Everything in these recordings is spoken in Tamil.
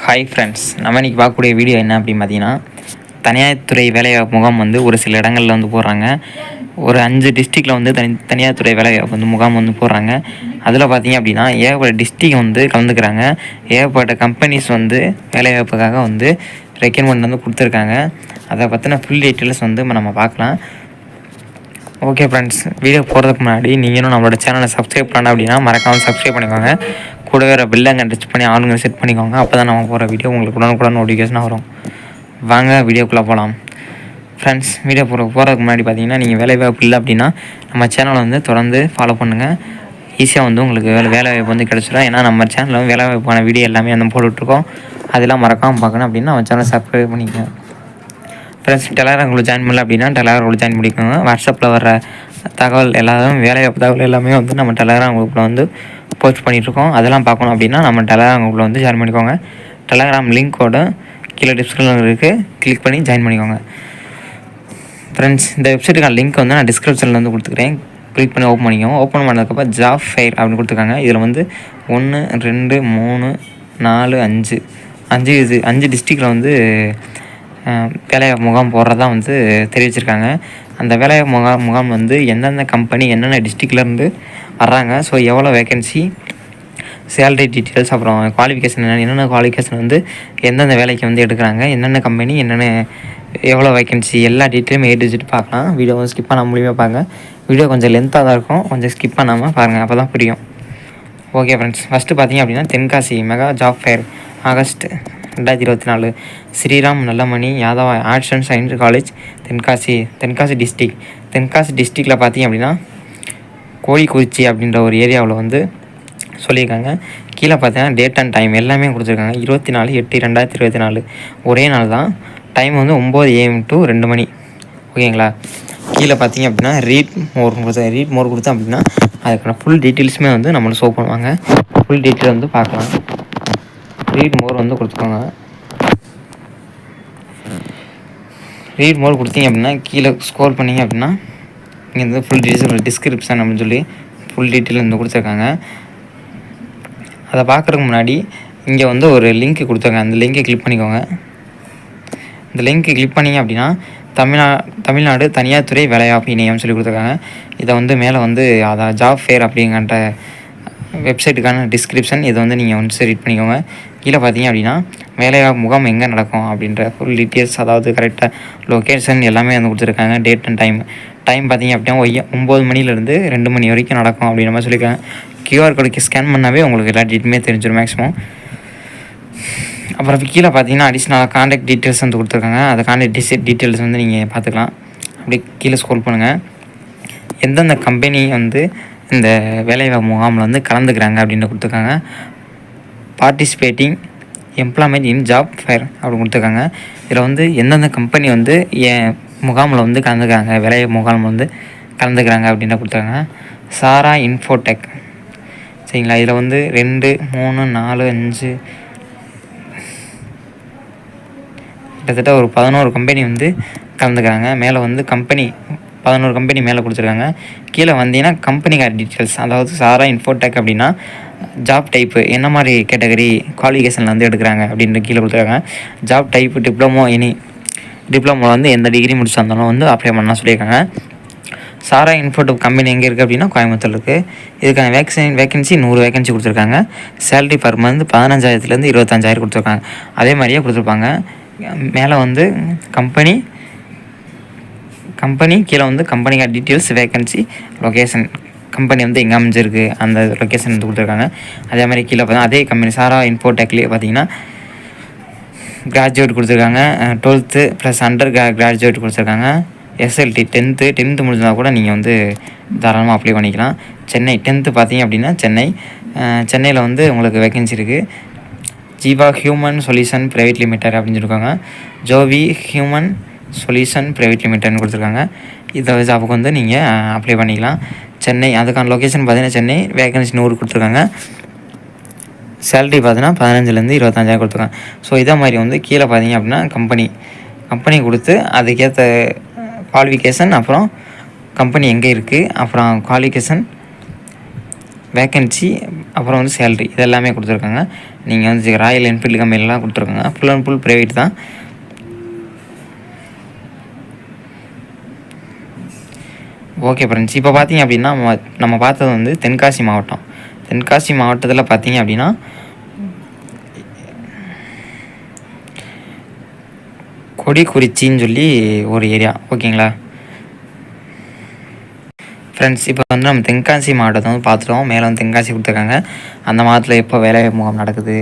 ஹாய் ஃப்ரெண்ட்ஸ், நம்ம இன்றைக்கி பார்க்கக்கூடிய வீடியோ என்ன அப்படின்னு பார்த்தீங்கன்னா, தனியார் துறை வேலைவாய்ப்பு முகாம் வந்து ஒரு சில இடங்களில் வந்து போடுறாங்க. ஒரு 5 டிஸ்ட்ரிக்டில் வந்து தனியார் துறை வேலைவாய்ப்பு வந்து முகாம் வந்து போடுறாங்க. அதில் பார்த்தீங்க அப்படின்னா ஏகப்பட்ட டிஸ்ட்ரிக்ட் வந்து கலந்துக்கிறாங்க. ஏகப்பட்ட கம்பெனிஸ் வந்து வேலைவாய்ப்புக்காக வந்து ரெக்கமெண்ட் வந்து கொடுத்துருக்காங்க. அதை பற்றின ஃபுல் டீட்டெயில்ஸ் வந்து நம்ம பார்க்கலாம். ஓகே ஃப்ரெண்ட்ஸ், வீடியோ போகிறதுக்கு முன்னாடி நீங்களும் நம்மளோட சேனலை சப்ஸ்கிரைப் பண்ண அப்படின்னா மறக்காமல் சப்ஸ்கிரைப் பண்ணிக்கோங்க. கூட வேறு பில்லைங்க டச் பண்ணி ஆளுங்க செட் பண்ணிக்கோங்க. அப்போ தான் நம்ம போகிற வீடியோ உங்களுக்கு உடனுக்குடன் நோட்டிஃபிகேஷன் வரும். வாங்க வீடியோக்குள்ளே போகலாம். ஃப்ரெண்ட்ஸ், வீடியோ போகிறதுக்கு முன்னாடி பார்த்தீங்கன்னா, நீங்கள் வேலைவாய்ப்பு இல்லை அப்படின்னா நம்ம சேனலை வந்து தொடர்ந்து ஃபாலோ பண்ணுங்கள். ஈஸியாக வந்து உங்களுக்கு வேலைவாய்ப்பு வந்து கிடச்சிடும். ஏன்னா நம்ம சேனலில் வந்து வேலைவாய்ப்பான வீடியோ எல்லாமே வந்து போட்டுட்ருக்கோம். அதெல்லாம் மறக்காமல் பார்க்கணும் அப்படின்னா நம்ம சேனலை சப்ஸ்கிரைப் பண்ணிக்கோங்க. ஃப்ரெண்ட்ஸ், டெலகிராம் குரூப் ஜாயின் பண்ணல அப்படின்னா டெலகிராம் குரூப் ஜாயின் பண்ணிக்கோங்க. வாட்ஸ்அப்பில் வர தகவல் எல்லாரும் வேலைவாய்ப்பு தகவல் எல்லாமே வந்து நம்ம டெலகிராம் குரூப்பில் வந்து போஸ்ட் பண்ணிகிட்ருக்கோம். அதெல்லாம் பார்க்கணும் அப்படின்னா நம்ம டெலகிராம் குரூப்பில் வந்து ஜாயின் பண்ணிக்கோங்க. டெலகிராம் லிங்க்கோட கீழே டிஸ்கிரிப்ஷனில் இருக்குது, கிளிக் பண்ணி ஜாயின் பண்ணிக்கோங்க. ஃப்ரெண்ட்ஸ், இந்த வெப்சைட்டுக்கான லிங்க் வந்து நான் டிஸ்கிரிப்ஷனில் வந்து கொடுத்துக்கிறேன். கிளிக் பண்ணி ஓப்பன் பண்ணிக்கோங்க. ஓப்பன் பண்ணதுக்கப்புறம் ஜாப் ஃபேர் அப்படின்னு கொடுத்துருக்காங்க. இதில் வந்து 1, 2, 3, 4, 5 டிஸ்ட்ரிக்டில் வந்து வேலைவாய்ப்பு முகாம் போடுறதா வந்து தெரிவிச்சிருக்காங்க. அந்த வேலைவாய்ப்பு முகாம் வந்து எந்தெந்த கம்பெனி என்னென்ன டிஸ்ட்ரிக்ட்லேருந்து வர்றாங்க, ஸோ எவ்வளோ வேக்கன்சி, சேலரி டீட்டெயில்ஸ், அப்புறம் குவாலிஃபிகேஷன் என்னென்ன குவாலிஃபிகேஷன் வந்து எந்தெந்த வேலைக்கு வந்து எடுக்கிறாங்க, என்னென்ன கம்பெனி என்னென்ன எவ்வளோ வேக்கன்சி, எல்லா டீட்டெயிலும் ஏடிச்சிட்டு பார்க்கலாம். வீடியோ வந்து ஸ்கிப் பண்ண முடியுமா பாருங்கள். வீடியோ கொஞ்சம் லென்த்தாக தான் இருக்கும், கொஞ்சம் ஸ்கிப் பண்ணாமல் பாருங்கள், அப்போ தான் புரியும். ஓகே ஃப்ரெண்ட்ஸ், ஃபஸ்ட்டு பார்த்தீங்க அப்படின்னா Tenkasi mega job fair August 2024 Sriram Nallamani Yadav arts and science college Tenkasi டிஸ்ட்ரிக்டில் பார்த்தீங்க அப்படின்னா கோழிக்குறிச்சி அப்படின்ற ஒரு ஏரியாவில் வந்து சொல்லியிருக்காங்க. கீழே பார்த்தீங்கன்னா டேட் அண்ட் டைம் எல்லாமே கொடுத்துருக்காங்க. 24/8/2024 ஒரே நாள் தான். டைம் வந்து 9 AM to 2 மணி. ஓகேங்களா? கீழே பார்த்தீங்க அப்படின்னா ரீட் மோர் கொடுத்தோம் அப்படின்னா அதுக்கான ஃபுல் டீட்டெயில்ஸுமே வந்து நம்மளுக்கு ஷோ பண்ணுவாங்க. ஃபுல் டீட்டெயில் வந்து பார்க்கலாம். ரீட் மோர் வந்து கொடுத்துக்கோங்க. ரீட் மோர் கொடுத்தீங்க அப்படின்னா கீழே ஸ்க்ரோல் பண்ணிங்க அப்படின்னா இங்கே வந்து ஃபுல் டீட்டெயில்ஸ் டிஸ்கிரிப்ஷன் அப்படின்னு சொல்லி ஃபுல் டீட்டெயில் வந்து கொடுத்துருக்காங்க. அதை பார்க்குறதுக்கு முன்னாடி இங்கே வந்து ஒரு லிங்க் கொடுத்துருக்காங்க. அந்த லிங்கை கிளிக் பண்ணிக்கோங்க. இந்த லிங்க்கு கிளிக் பண்ணிங்க அப்படின்னா தமிழ்நாடு தனியார் துறை வேலைவாய்ப்பு இணையம்னு சொல்லி கொடுத்துருக்காங்க. இதை வந்து மேலே வந்து அதான் ஜாப் ஃபேர் அப்படிங்கிற வெப்சைட்டுக்கான டிஸ்கிரிப்ஷன் இதை வந்து நீங்கள் வந்து ரீட் பண்ணிக்கோங்க. கீழே பார்த்தீங்க அப்படின்னா வேலைவாய்ப்பு முகாம் எங்கே நடக்கும் அப்படின்ற ஃபுல் டீட்டெயில்ஸ், அதாவது கரெக்டாக லொக்கேஷன் எல்லாமே வந்து கொடுத்துருக்காங்க. டேட் அண்ட் டைம் பார்த்தீங்க அப்படின்னா 9 மணிலேருந்து 2 மணி வரைக்கும் நடக்கும் அப்படின்ற மாதிரி சொல்லியிருக்காங்க. QR கோடுக்கு ஸ்கேன் பண்ணாவே உங்களுக்கு எல்லா டீட்டெயிலுமே தெரிஞ்சிடும் மேக்ஸிமம். அப்புறம் கீழே பார்த்தீங்கன்னா அடிஷ்னலாக கான்டாக்ட் டீட்டெயில்ஸ் வந்து கொடுத்துருக்காங்க. அந்த கான்டாக்ட் டீட்டெயில்ஸ் வந்து நீங்கள் பார்த்துக்கலாம். அப்படியே கீழே ஸ்க்ரோல் பண்ணுங்கள். எந்தெந்த கம்பெனி வந்து இந்த வேலைவாய்ப்பு முகாமில் வந்து கலந்துக்கிறாங்க அப்படின்னு கொடுத்துருக்காங்க. Participating employment in job fair அப்படின்னு கொடுத்துருக்காங்க. இதில் வந்து எந்தெந்த கம்பெனி வந்து முகாமில் வந்து கலந்துக்கிறாங்க, வேலைவாய்ப்பு முகாமில் வந்து கலந்துக்கிறாங்க அப்படின்னு கொடுத்துருக்காங்க. சாரா இன்ஃபோடெக், சரிங்களா? இதில் வந்து 2, 3, 4, 5 கிட்டத்தட்ட ஒரு 11 கம்பெனி வந்து கலந்துக்கிறாங்க. மேலே வந்து 11 கம்பெனி மேலே கொடுத்துருக்காங்க. கீழே வந்தீங்கன்னா கம்பெனிக்கார டீட்டெயில்ஸ், அதாவது சாரா இன்ஃபோடெக் அப்படின்னா ஜாப் டைப்பு என்ன மாதிரி கேட்டகரி குவாலிஃபிகேஷனில் வந்து எடுக்கிறாங்க அப்படின்ற கீழே கொடுத்துருக்காங்க. ஜாப் டைப்பு டிப்ளமோ வந்து எந்த டிகிரி முடிச்சு வந்தாலும் வந்து அப்ளை பண்ணலாம் சொல்லியிருக்காங்க. சாரா இன்ஃபோடெக் கம்பெனி எங்கே இருக்குது அப்படின்னா கோயம்புத்தூர் இருக்குது. இதுக்கான வேக்கன்சி 100 வேக்கன்சி கொடுத்துருக்காங்க. சேலரி பர் மந்த் 15,000 25,000 கொடுத்துருக்காங்க. அதே மாதிரியே கொடுத்துருப்பாங்க. மேலே வந்து கம்பெனி கீழே வந்து கம்பெனிக்கான டீட்டெயில்ஸ், வேக்கன்சி, லொக்கேஷன், கம்பெனி வந்து எங்கே அமைஞ்சிருக்கு அந்த லொக்கேஷன் வந்து கொடுத்துருக்காங்க. அதே மாதிரி கீழே பார்த்தா அதே கம்பெனி சாரா இன்ஃபோடெக்லேயே பார்த்தீங்கன்னா கிராஜுவேட் கொடுத்துருக்காங்க. 12th + அண்டர் கிராஜுவேட் கொடுத்துருக்காங்க. SLT 10th முடிஞ்சால் கூட நீங்கள் வந்து தாராளமாக அப்ளை பண்ணிக்கலாம். சென்னை 10th பார்த்தீங்க அப்படின்னா சென்னையில் வந்து உங்களுக்கு வேக்கன்சி இருக்குது. Jeeva human solution private limited அப்படின்னு சொல்லியிருக்காங்க. ஜோவி ஹியூமன் சொல்யூஷன் ப்ரைவேட் லிமிடெட்னு கொடுத்துருக்காங்க. இதை ஜாபுக்கு வந்து நீங்கள் அப்ளை பண்ணிக்கலாம். சென்னை அதுக்கான லொக்கேஷன் பார்த்தீங்கன்னா சென்னை, வேக்கன்சி 100 கொடுத்துருக்காங்க. சேலரி பார்த்தீங்கன்னா 15,000 25,000 கொடுத்துருக்காங்க. ஸோ இதே மாதிரி வந்து கீழே பார்த்தீங்க அப்படின்னா கம்பெனி கொடுத்து அதுக்கேற்ற குவாலிஃபிகேஷன், அப்புறம் கம்பெனி எங்கே இருக்குது, அப்புறம் குவாலிஃபிகேஷன், வேக்கன்சி, அப்புறம் வந்து சேலரி இது எல்லாமே கொடுத்துருக்காங்க. நீங்கள் வந்து ராயல் என்ஃபீல்டு கம்பெனிலாம் கொடுத்துருக்காங்க. ஃபுல் அண்ட் ஃபுல் ப்ரைவேட் தான். ஓகே ஃப்ரெண்ட்ஸ், இப்போ பார்த்தீங்க அப்படின்னா நம்ம பார்த்தது வந்து தென்காசி மாவட்டம். தென்காசி மாவட்டத்தில் பார்த்தீங்க அப்படின்னா கொடிக்குறிச்சின்னு சொல்லி ஒரு ஏரியா. ஓகேங்களா ஃப்ரெண்ட்ஸ், இப்போ வந்து நம்ம தென்காசி மாவட்டத்தை வந்து பார்த்துட்டோம். மேலே வந்து தென்காசி கொடுத்துருக்காங்க. அந்த மாதத்தில் எப்போ வேலைவாய்ப்பு முகாம் நடக்குது,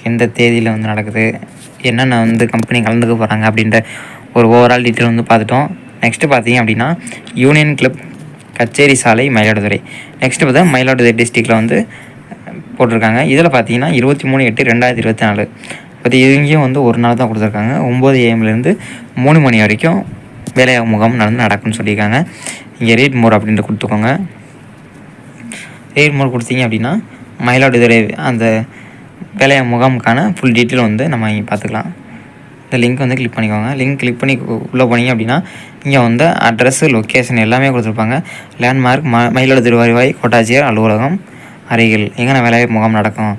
எந்த தேதியில் வந்து நடக்குது, என்னென்ன வந்து கம்பெனி கலந்துக்க போகிறாங்க அப்படின்ற ஒரு ஓவரால் டீட்டெயில் வந்து பார்த்துட்டோம். நெக்ஸ்ட்டு பார்த்தீங்க அப்படின்னா யூனியன் கிளப் கச்சேரி சாலை மயிலாடுதுறை. நெக்ஸ்ட்டு பார்த்தா மயிலாடுதுறை டிஸ்ட்ரிக்டில் வந்து போட்டிருக்காங்க. இதில் பார்த்தீங்கன்னா 23/8/2024 பற்றி இங்கேயும் வந்து ஒரு நாள் தான் கொடுத்துருக்காங்க. 9 AM - 3 மணி வரைக்கும் வேலைவாய்ப்பு முகாம் நடக்கும்னு சொல்லியிருக்காங்க. இங்கே ரீட் மோர் அப்படின்ட்டு கொடுத்துக்கோங்க. ரீட் மோர் கொடுத்தீங்க அப்படின்னா மயிலாடுதுறை அந்த வேலைவாய்ப்பு முகாமுக்கான ஃபுல் டீட்டெயில் வந்து நம்ம இங்கே பார்த்துக்கலாம். இந்த லிங்க் வந்து கிளிக் பண்ணிக்கோங்க. லிங்க் கிளிக் பண்ணி உள்ளே போனீங்க அப்படின்னா இங்கே வந்து அட்ரஸ்ஸு, லொக்கேஷன் எல்லாமே கொடுத்துருப்பாங்க. லேண்ட்மார்க் மயிலாடுதுறை வருவாய் கோட்டாட்சியர் அலுவலகம் அருகில் எங்கே வேலைவாய்ப்பு முகாம் நடக்கும்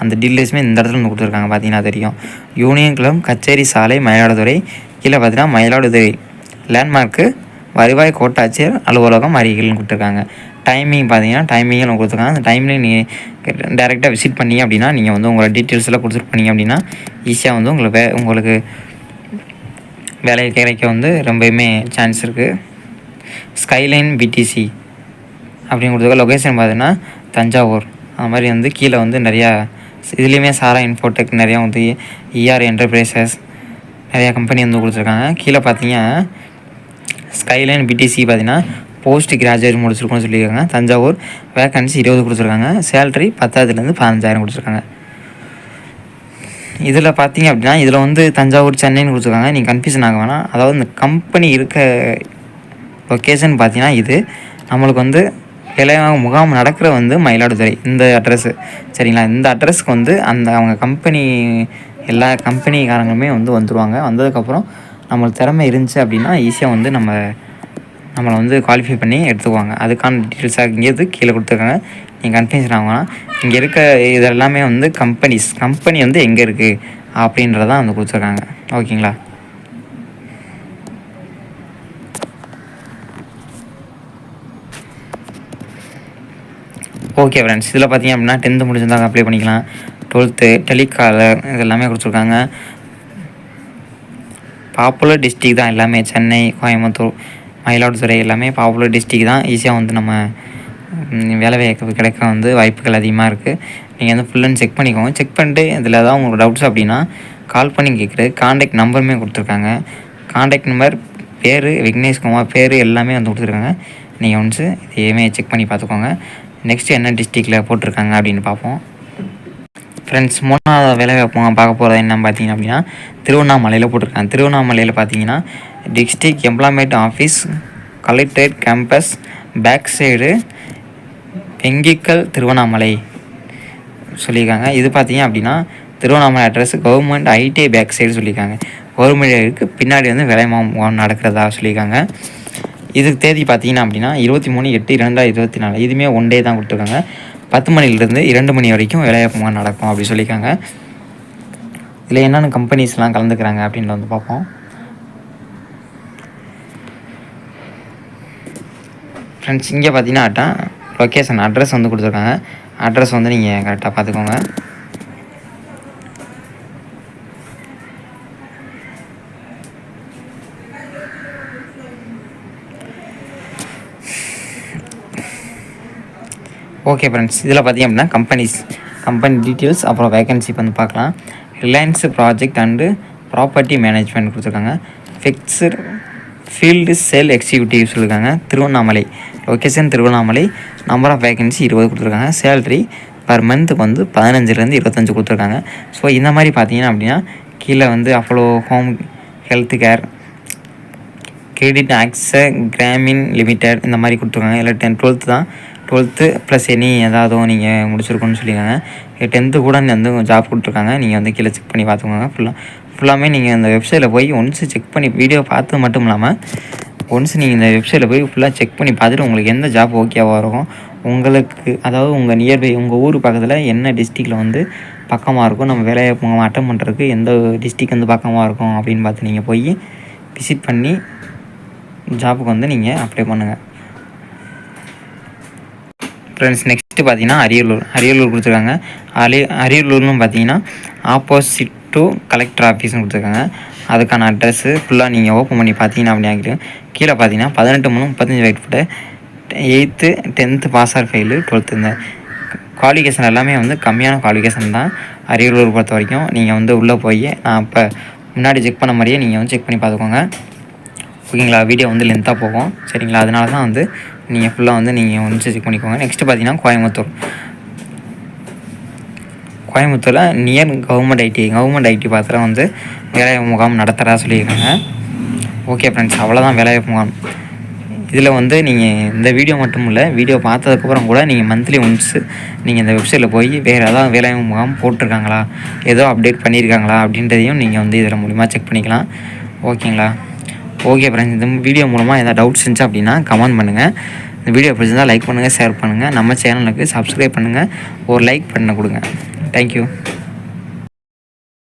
அந்த டீட்டெயில்ஸுமே இந்த இடத்துல வந்து கொடுத்துருக்காங்க. பார்த்தீங்கன்னா தெரியும். யூனியன் கிளப் கச்சேரி சாலை மயிலாடுதுறை. கீழே பார்த்தீங்கன்னா மயிலாடுதுறை லேண்ட்மார்க்கு வருவாய் கோட்டாட்சியர் அலுவலகம் அருகில்னு கொடுத்துருக்காங்க. டைமிங் பார்த்தீங்கன்னா டைமிங்கில் கொடுத்துருக்காங்க. அந்த டைமில் நீங்கள் டேரெக்டாக விசிட் பண்ணி அப்படின்னா நீங்கள் வந்து உங்களோட டீட்டெயில்ஸ் எல்லாம் கொடுத்துட்டு பண்ணீங்க அப்படின்னா ஈஸியாக வந்து உங்களுக்கு வேலை கிடைக்க வந்து ரொம்பவுமே சான்ஸ் இருக்குது. ஸ்கைலைன் பிடிசி அப்படின்னு கொடுத்துருக்க. லொக்கேஷன் பார்த்தீங்கன்னா தஞ்சாவூர். அது மாதிரி வந்து கீழே வந்து நிறையா இதுலேயுமே சாரா இன்ஃபோடெக் நிறையா வந்து ER என்டர்பிரைசஸ் நிறையா கம்பெனி வந்து கொடுத்துருக்காங்க. கீழே பார்த்தீங்க ஸ்கைலைன் பிடிசி பார்த்தீங்கன்னா போஸ்ட் கிராஜுவேட் முடிச்சிருக்கோன்னு சொல்லியிருக்காங்க. தஞ்சாவூர் வேக்கன்சி 20 கொடுத்துருக்காங்க. சேலரி 10,000 - 15,000 கொடுத்துருக்காங்க. இதில் பார்த்தீங்க அப்படின்னா இதில் வந்து தஞ்சாவூர் சென்னைன்னு கொடுத்துருக்காங்க. நீங்கள் கன்ஃபியூஷன் ஆக வேணாம். அதாவது இந்த கம்பெனி இருக்க லொக்கேஷன் பார்த்தீங்கன்னா இது நம்மளுக்கு வந்து வேலைவாய்ப்பு முகாம் நடக்கிற வந்து மயிலாடுதுறை இந்த அட்ரஸ்ஸு. சரிங்களா, இந்த அட்ரஸ்க்கு வந்து அவங்க கம்பெனி எல்லா கம்பெனிக்காரங்களுமே வந்து வந்துடுவாங்க. வந்ததுக்கப்புறம் நம்மளுக்கு திறமை இருந்துச்சு அப்படின்னா ஈஸியாக வந்து நம்மளை வந்து குவாலிஃபை பண்ணி எடுத்துக்குவாங்க. அதுக்கான டீட்டெயில்ஸாக இங்கேருந்து கீழே கொடுத்துருக்காங்க. நீங்கள் கன்ஃபியூஷன் ஆகலாம். இங்கே இருக்க இது எல்லாமே வந்து கம்பெனி வந்து எங்கே இருக்குது அப்படின்றதான் வந்து கொடுத்துருக்காங்க. ஓகேங்களா. ஓகே ஃப்ரெண்ட்ஸ், இதில் பார்த்தீங்க அப்படின்னா 10th முடிச்சிருந்தாங்க அப்ளை பண்ணிக்கலாம். 12th டெலிகாலர் இது எல்லாமே கொடுத்துருக்காங்க. பாப்புலர் டிஸ்ட்ரிக் தான் எல்லாமே. சென்னை, கோயம்புத்தூர், மயிலாடுதுறை எல்லாமே பாப்புலர் டிஸ்ட்ரிக் தான். ஈஸியாக வந்து நம்ம வேலைவாய்ப்பு கிடைக்க வந்து வாய்ப்புகள் அதிகமாக இருக்குது. நீங்கள் வந்து ஃபுல் அண்ட் செக் பண்ணிக்கோங்க. செக் பண்ணிட்டு இதில் ஏதாவது உங்களுக்கு டவுட்ஸ் அப்படின்னா கால் பண்ணி கேட்குறது. காண்டாக்ட் நம்பருமே கொடுத்துருக்காங்க. காண்டாக்ட் நம்பர், பேர் விக்னேஷ்குமார், பேர் எல்லாமே வந்து கொடுத்துருக்காங்க. நீங்கள் ஒன்ஸு இதையுமே செக் பண்ணி பார்த்துக்கோங்க. நெக்ஸ்ட்டு என்ன டிஸ்ட்ரிக்டில் போட்டிருக்காங்க அப்படின்னு பார்ப்போம். ஃப்ரெண்ட்ஸ், 3வது வேலைவாய்ப்பு பார்க்க போகிறது என்ன பார்த்தீங்க அப்படின்னா திருவண்ணாமலையில் போட்டிருக்காங்க. திருவண்ணாமலையில் பார்த்தீங்கன்னா district employment office collectorate campus back side Vengikkal Tiruvannamalai சொல்லியிருக்காங்க. இது பார்த்தீங்க அப்படின்னா Tiruvannamalai address government ITI back side சொல்லியிருக்காங்க. கவர்மெண்ட் பின்னாடி வந்து வேலைவாய்ப்பு நடக்கிறதா சொல்லியிருக்காங்க. இதுக்கு தேதி பார்த்தீங்கன்னா அப்படின்னா 23/8/2024. இதுவுமே 1 டே தான் கொடுத்துருக்காங்க. 10 மணிலேருந்து 2 மணி வரைக்கும் வேலைவாய்ப்பு நடக்கும் அப்படி சொல்லியிருக்காங்க. இதில் என்னென்ன கம்பெனிஸ்லாம் கலந்துக்கிறாங்க அப்படின்னு வந்து பார்ப்போம். ஃப்ரெண்ட்ஸ், இங்கே பார்த்தீங்கன்னா லொக்கேஷன் அட்ரஸ் வந்து கொடுத்துருக்காங்க. அட்ரஸ் வந்து நீங்கள் கரெக்டாக பார்த்துக்கோங்க. ஓகே ஃப்ரெண்ட்ஸ், இதில் பார்த்தீங்க அப்படின்னா கம்பெனி டீட்டெயில்ஸ் அப்புறம் வேகன்சி வந்து பார்க்கலாம். Reliance project and property management கொடுத்துருக்காங்க. ஃபிக்ஸ்டு ஃபீல்டு சேல் எக்ஸிக்யூட்டிவ் சொல்லியிருக்காங்க. Tiruvannamalai location Tiruvannamalai. Number of vacancy 20 கொடுத்துருக்காங்க. சேலரி பர் மந்த்துக்கு வந்து 15 - 25 கொடுத்துருக்காங்க. ஸோ இந்த மாதிரி பார்த்தீங்கன்னா அப்படின்னா கீழே வந்து Apollo home health care, credit access Grameen limited இந்த மாதிரி கொடுத்துருக்காங்க. இல்லை 12th தான். 12th ப்ளஸ் எனி ஏதாவது நீங்கள் முடிச்சிருக்கோன்னு சொல்லியிருக்காங்க. 10th கூட வந்து ஜாப் கொடுத்துருக்காங்க. நீங்கள் வந்து கீழே செக் பண்ணி பார்த்துக்கோங்க. ஃபுல்லாமே நீங்கள் அந்த வெப்சைட்டில் போய் ஒன்ஸு செக் பண்ணி வீடியோ பார்த்து மட்டும் இல்லாமல் ஒன்ஸ் நீங்கள் இந்த வெப்சைட்டில் போய் ஃபுல்லாக செக் பண்ணி பார்த்துட்டு உங்களுக்கு எந்த ஜாப் ஓகேவாக இருக்கும், உங்களுக்கு அதாவது உங்கள் நியர்பை உங்கள் ஊர் பக்கத்தில் என்ன டிஸ்ட்ரிக்டில் வந்து பக்கமாக இருக்கும், நம்ம வேலைவாய்ப்பு முகாம் அட்டன் பண்ணுறதுக்கு எந்த டிஸ்ட்ரிக் வந்து பக்கமாக இருக்கும் அப்படின்னு பார்த்து நீங்கள் போய் விசிட் பண்ணி ஜாபுக்கு வந்து நீங்கள் அப்ளை பண்ணுங்கள் ஃப்ரெண்ட்ஸ். நெக்ஸ்ட்டு பார்த்தீங்கன்னா அரியலூர் கொடுத்துருக்காங்க. அரியலூர்னு பார்த்தீங்கன்னா ஆப்போசிட் டு கலெக்டர் ஆஃபீஸ்னு கொடுத்துருக்காங்க. அதுக்கான அட்ரஸ்ஸு ஃபுல்லாக நீங்கள் ஓப்பன் பண்ணி பார்த்தீங்கன்னா அப்படி ஆகிடும். கீழே பார்த்தீங்கன்னா 18/3/35 வயது 8th 10th pass R fail 12th இந்த குவாலிஃபிகேஷன் எல்லாமே வந்து கம்மியான குவாலிஃபிகேஷன் தான் அரியலூர் பொறுத்த வரைக்கும். நீங்கள் வந்து உள்ளே போய் நான் இப்போ முன்னாடி செக் பண்ண மாதிரியே நீங்கள் வந்து செக் பண்ணி பார்த்துக்கோங்க. ஓகேங்களா? வீடியோ வந்து லென்த்தாக போகும் சரிங்களா? அதனால தான் வந்து நீங்கள் ஃபுல்லாக வந்து நீங்கள் வந்து செக் பண்ணிக்கோங்க. நெக்ஸ்ட்டு பார்த்தீங்கன்னா கோயம்புத்தூரில் நியர் கவர்மெண்ட் ஐடி பார்த்துல வந்து வேலைவாய்ப்பு முகாம் நடத்துகிறதா சொல்லியிருக்காங்க. ஓகே ஃப்ரெண்ட்ஸ், அவ்வளோதான் வேலைவாய்ப்பு முகாம். இதில் வந்து நீங்கள் இந்த வீடியோ மட்டும் இல்லை, வீடியோ பார்த்ததுக்கப்புறம் கூட நீங்கள் மந்த்லி ஒன்ஸு நீங்கள் இந்த வெப்சைட்டில் போய் வேறு ஏதாவது வேலைவாய்ப்பு முகாம் போட்டிருக்காங்களா, ஏதோ அப்டேட் பண்ணியிருக்காங்களா அப்படின்றதையும் நீங்கள் வந்து இதில் மூலிமா செக் பண்ணிக்கலாம். ஓகேங்களா? ஓகே ஃப்ரெண்ட்ஸ், இந்த வீடியோ மூலமாக எதாவது டவுட்ஸ் இருந்துச்சு அப்படின்னா கமெண்ட் பண்ணுங்கள். இந்த வீடியோ பிடிச்சிருந்தால் லைக் பண்ணுங்கள், ஷேர் பண்ணுங்கள். நம்ம சேனலுக்கு சப்ஸ்கிரைப் பண்ணுங்கள், ஒரு லைக் பண்ண கொடுங்க. தேங்க்யூ.